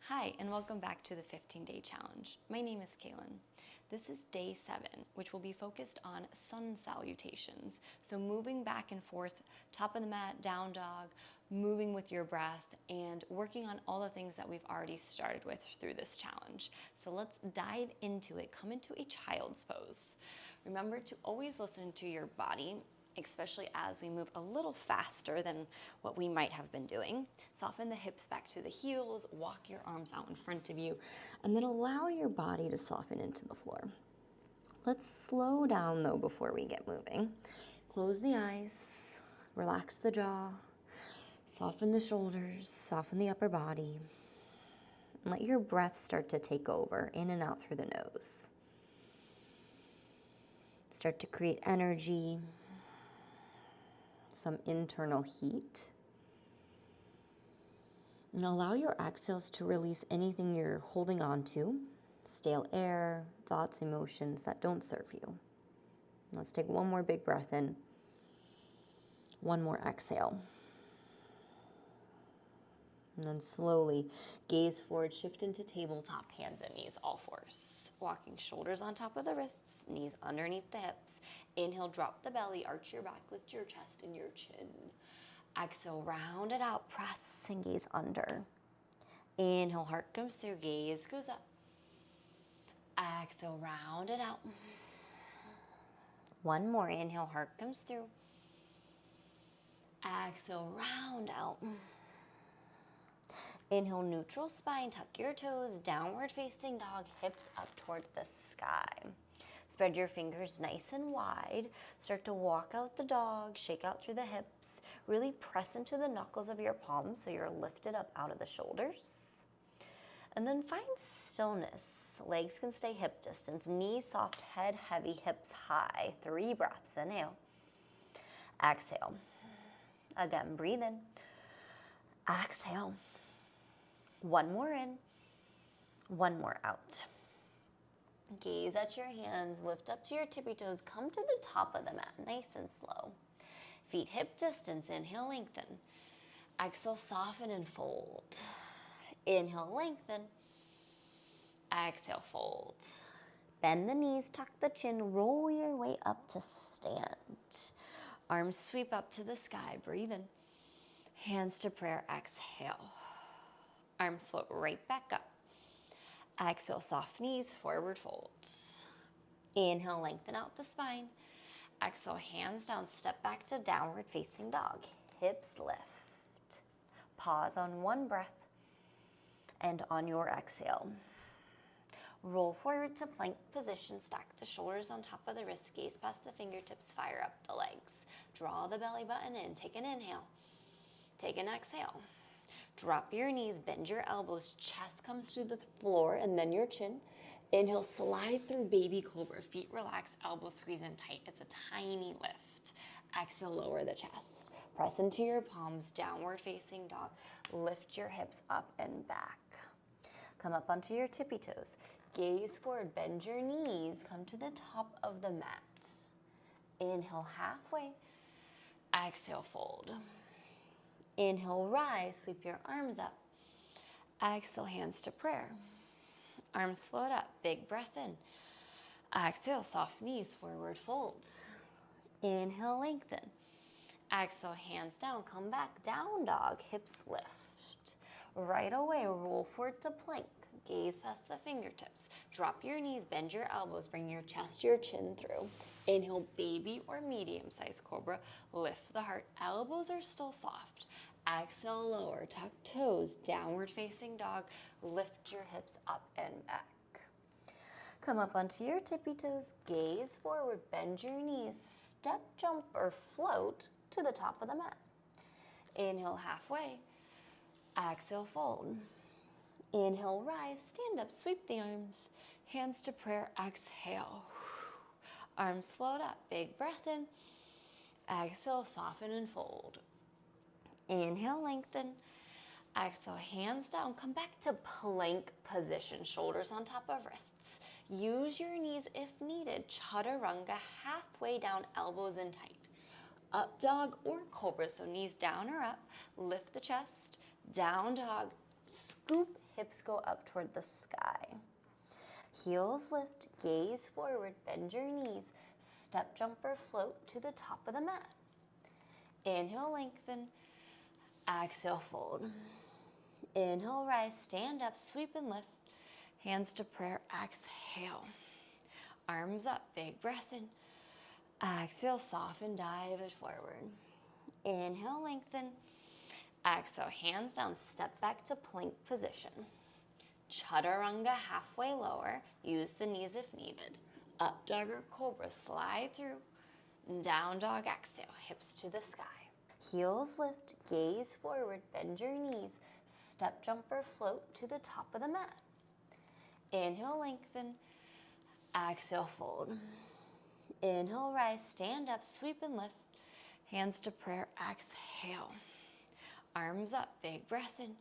Hi, and welcome back to the 15-day challenge. My name is Kaylin. This is day 7, which will be focused on sun salutations. So moving back and forth, top of the mat, down dog, moving with your breath, and working on all the things that we've already started with through this challenge. So let's dive into it. Come into a child's pose. Remember to always listen to your body, especially as we move a little faster than what we might have been doing. Soften the hips back to the heels, walk your arms out in front of you, and then allow your body to soften into the floor. Let's slow down though before we get moving. Close the eyes, relax the jaw, soften the shoulders, soften the upper body, and let your breath start to take over in and out through the nose. Start to create energy, some internal heat. And allow your exhales to release anything you're holding on to, stale air, thoughts, emotions that don't serve you. Let's take one more big breath in, one more exhale. And then slowly gaze forward, shift into tabletop, hands and knees, all fours. Walking shoulders on top of the wrists, knees underneath the hips. Inhale, drop the belly, arch your back, lift your chest and your chin. Exhale, round it out, press and gaze under. Inhale, heart comes through, gaze goes up. Exhale, round it out. One more, inhale, heart comes through. Exhale, round out. Inhale, neutral spine, tuck your toes, downward facing dog, hips up toward the sky. Spread your fingers nice and wide. Start to walk out the dog, shake out through the hips. Really press into the knuckles of your palms so you're lifted up out of the shoulders. And then find stillness. Legs can stay hip distance. Knees soft, head heavy, hips high. 3 breaths. Inhale. Exhale. Again, breathe in. Exhale. One more in, one more out. Gaze at your hands, lift up to your tippy toes, come to the top of the mat, nice and slow. Feet hip distance, inhale, lengthen. Exhale, soften and fold. Inhale, lengthen. Exhale, fold. Bend the knees, tuck the chin, roll your way up to stand. Arms sweep up to the sky, breathe in. Hands to prayer, exhale. Arms float right back up. Exhale, soft knees, forward fold. Inhale, lengthen out the spine. Exhale, hands down, step back to downward facing dog. Hips lift. Pause on one breath and on your exhale. Roll forward to plank position, stack the shoulders on top of the wrists, gaze past the fingertips, fire up the legs. Draw the belly button in, take an inhale. Take an exhale. Drop your knees, bend your elbows, chest comes to the floor and then your chin. Inhale, slide through baby cobra, feet relax, elbows squeeze in tight. It's a tiny lift. Exhale, lower the chest. Press into your palms, downward facing dog. Lift your hips up and back. Come up onto your tippy toes. Gaze forward, bend your knees, come to the top of the mat. Inhale, halfway. Exhale, fold. Inhale, rise, sweep your arms up. Exhale, hands to prayer. Arms float up, big breath in. Exhale, soft knees, forward fold. Inhale, lengthen. Exhale, hands down, come back, down dog, hips lift. Right away, roll forward to plank. Gaze past the fingertips. Drop your knees, bend your elbows, bring your chest, your chin through. Inhale, baby or medium-sized cobra. Lift the heart, elbows are still soft. Exhale, lower, tuck toes, downward facing dog. Lift your hips up and back. Come up onto your tippy toes, gaze forward, bend your knees, step, jump, or float to the top of the mat. Inhale, halfway. Exhale, fold. Inhale, rise, stand up, sweep the arms, hands to prayer, exhale. Arms float up, big breath in. Exhale, soften and fold. Inhale, lengthen. Exhale, hands down, come back to plank position, shoulders on top of wrists. Use your knees if needed, chaturanga, halfway down, elbows in tight. Up dog or cobra, so knees down or up, lift the chest, down dog, scoop hips go up toward the sky. Heels lift, gaze forward, bend your knees, step, jump, or float to the top of the mat. Inhale, lengthen, exhale, fold. Inhale, rise, stand up, sweep and lift, hands to prayer, exhale. Arms up, big breath in, exhale, soften, dive it forward. Inhale, lengthen, exhale, hands down, step back to plank position. Chaturanga, halfway lower, use the knees if needed. Up dog or cobra, slide through. Down dog, exhale, hips to the sky. Heels lift, gaze forward, bend your knees, step, jump, or float to the top of the mat. Inhale, lengthen, exhale, fold. Inhale, rise, stand up, sweep and lift, hands to prayer, exhale. Arms up, big breath in,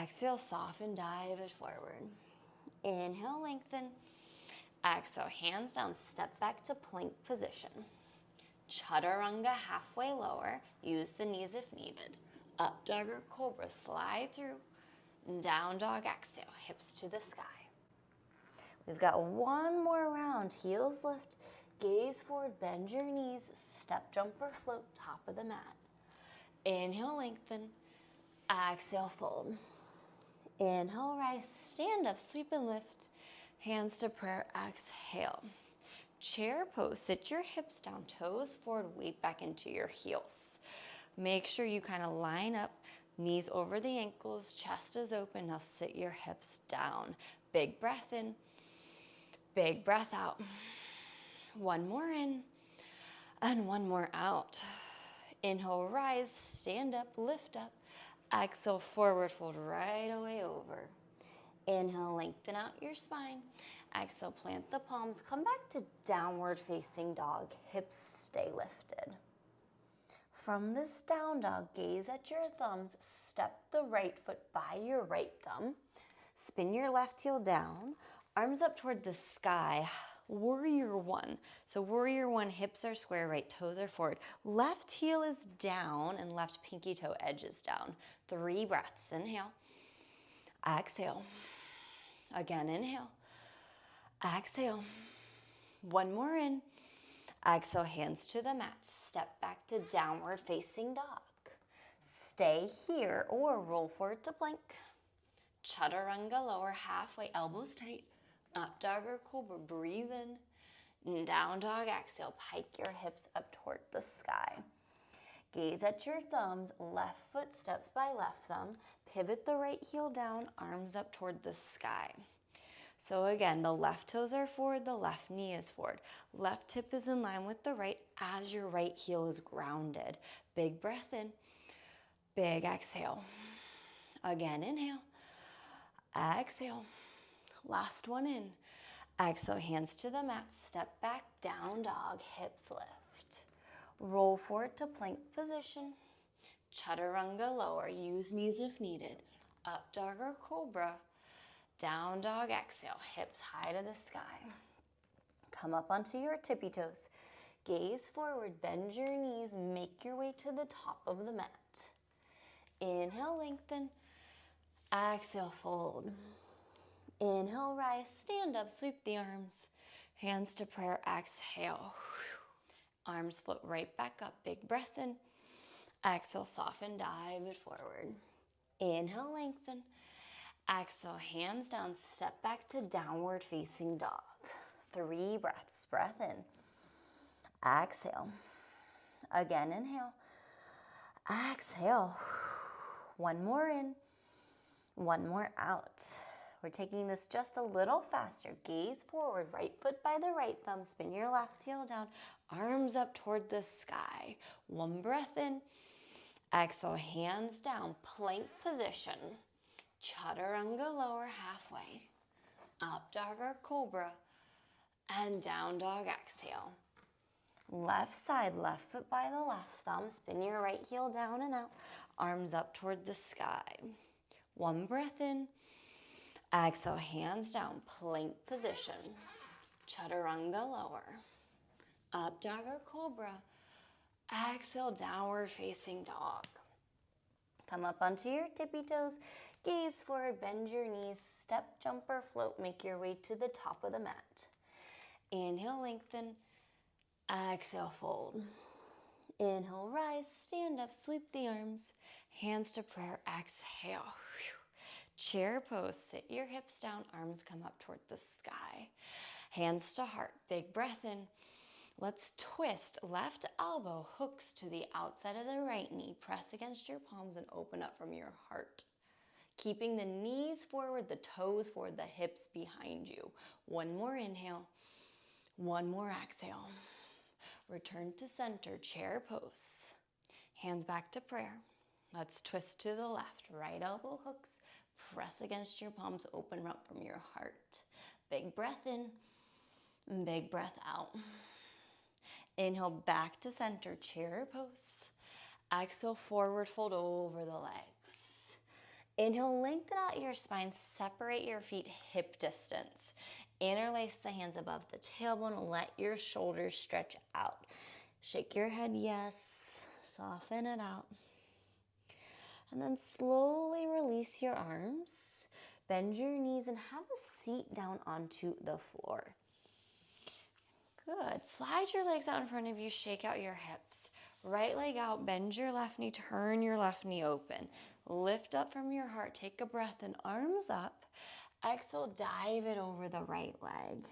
exhale, soften, dive it forward. Inhale, lengthen, exhale, hands down, step back to plank position. Chaturanga, halfway lower, use the knees if needed. Up dog or cobra, slide through. Down dog, exhale, hips to the sky. We've got one more round. Heels lift, gaze forward, bend your knees, step, jump, or float, top of the mat. Inhale, lengthen, exhale, fold. Inhale, rise, stand up, sweep and lift, hands to prayer, exhale. Chair pose, sit your hips down, toes forward, weight back into your heels. Make sure you kind of line up, knees over the ankles, chest is open. Now sit your hips down. Big breath in, big breath out. One more in, and one more out. Inhale, rise, stand up, lift up. Exhale, forward fold right away over. Inhale, lengthen out your spine. Exhale, plant the palms. Come back to downward facing dog. Hips stay lifted. From this down dog, gaze at your thumbs. Step the right foot by your right thumb. Spin your left heel down. Arms up toward the sky. Warrior one. So warrior one, hips are square, right toes are forward. Left heel is down and left pinky toe edge is down. 3 breaths. Inhale. Exhale. Again, inhale. Exhale. One more in. Exhale, hands to the mat. Step back to downward facing dog. Stay here or roll forward to plank. Chaturanga, lower halfway, elbows tight. Up dog or cobra, breathe in. Down dog, exhale, pike your hips up toward the sky. Gaze at your thumbs, left foot steps by left thumb. Pivot the right heel down, arms up toward the sky. So again, the left toes are forward, the left knee is forward. Left hip is in line with the right as your right heel is grounded. Big breath in, big exhale. Again, inhale, exhale. Last one in. Exhale, hands to the mat, step back, down dog, hips lift. Roll forward to plank position. Chaturanga lower, use knees if needed. Up dog or cobra. Down dog, exhale, hips high to the sky. Come up onto your tippy toes. Gaze forward, bend your knees, make your way to the top of the mat. Inhale, lengthen. Exhale, fold. Inhale, rise, stand up, sweep the arms. Hands to prayer, exhale. Arms float right back up, big breath in. Exhale, soften, dive it forward. Inhale, lengthen. Exhale, hands down, step back to downward facing dog. 3 breaths, breath in. Exhale. Again, inhale. Exhale. One more in, one more out. We're taking this just a little faster. Gaze forward, right foot by the right thumb. Spin your left heel down, arms up toward the sky. 1 breath in. Exhale, hands down, plank position. Chaturanga lower halfway. Up dog or cobra. And down dog, exhale. Left side, left foot by the left thumb. Spin your right heel down and out. Arms up toward the sky. 1 breath in. Exhale, hands down, plank position. Chaturanga lower. Up dog or cobra. Exhale, downward facing dog. Come up onto your tippy toes, gaze forward, bend your knees, step, jump, or float. Make your way to the top of the mat. Inhale, lengthen. Exhale, fold. Inhale, rise, stand up, sweep the arms, hands to prayer, exhale. Chair pose, sit your hips down, arms come up toward the sky. Hands to heart, big breath in. Let's twist, left elbow hooks to the outside of the right knee. Press against your palms and open up from your heart. Keeping the knees forward, the toes forward, the hips behind you. One more inhale, one more exhale. Return to center, chair pose. Hands back to prayer. Let's twist to the left. Right elbow hooks. Press against your palms. Open up from your heart. Big breath in. Big breath out. Inhale back to center, chair pose. Exhale, forward fold over the legs. Inhale, lengthen out your spine. Separate your feet hip distance. Interlace the hands above the tailbone. Let your shoulders stretch out. Shake your head, yes. Soften it out. And then slowly release your arms. Bend your knees and have a seat down onto the floor. Good. Slide your legs out in front of you. Shake out your hips. Right leg out. Bend your left knee. Turn your left knee open. Lift up from your heart. Take a breath and arms up. Exhale, dive it over the right leg.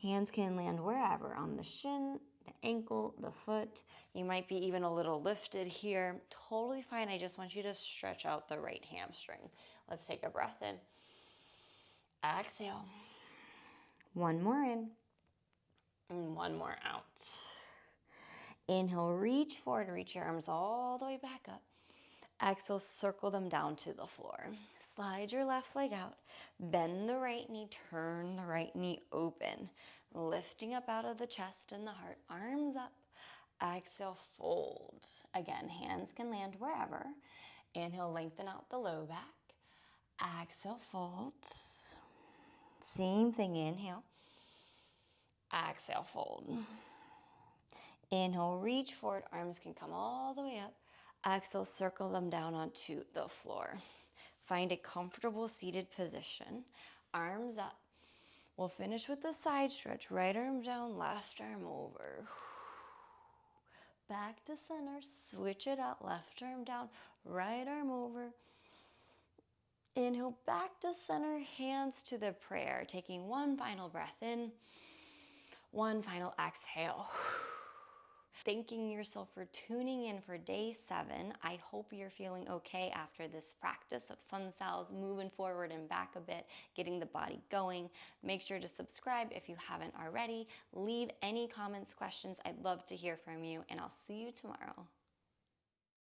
Hands can land wherever, on the shin, the ankle, the foot. You might be even a little lifted here. Totally fine. I just want you to stretch out the right hamstring. Let's take a breath in. Exhale. One more in. And one more out. Inhale, reach forward, reach your arms all the way back up. Exhale, circle them down to the floor. Slide your left leg out. Bend the right knee, turn the right knee open. Lifting up out of the chest and the heart. Arms up. Exhale, fold. Again, hands can land wherever. Inhale, lengthen out the low back. Exhale, fold. Same thing, inhale. Exhale, fold. Inhale, reach forward. Arms can come all the way up. Exhale, circle them down onto the floor. Find a comfortable seated position. Arms up. We'll finish with the side stretch. Right arm down, left arm over. Back to center. Switch it out. Left arm down, right arm over. Inhale, back to center. Hands to the prayer. Taking one final breath in. One final exhale. Thanking yourself for tuning in for day 7. I hope you're feeling okay after this practice of sun salves, moving forward and back a bit, getting the body going. Make sure to subscribe if you haven't already. Leave any comments, questions. I'd love to hear from you, and I'll see you tomorrow.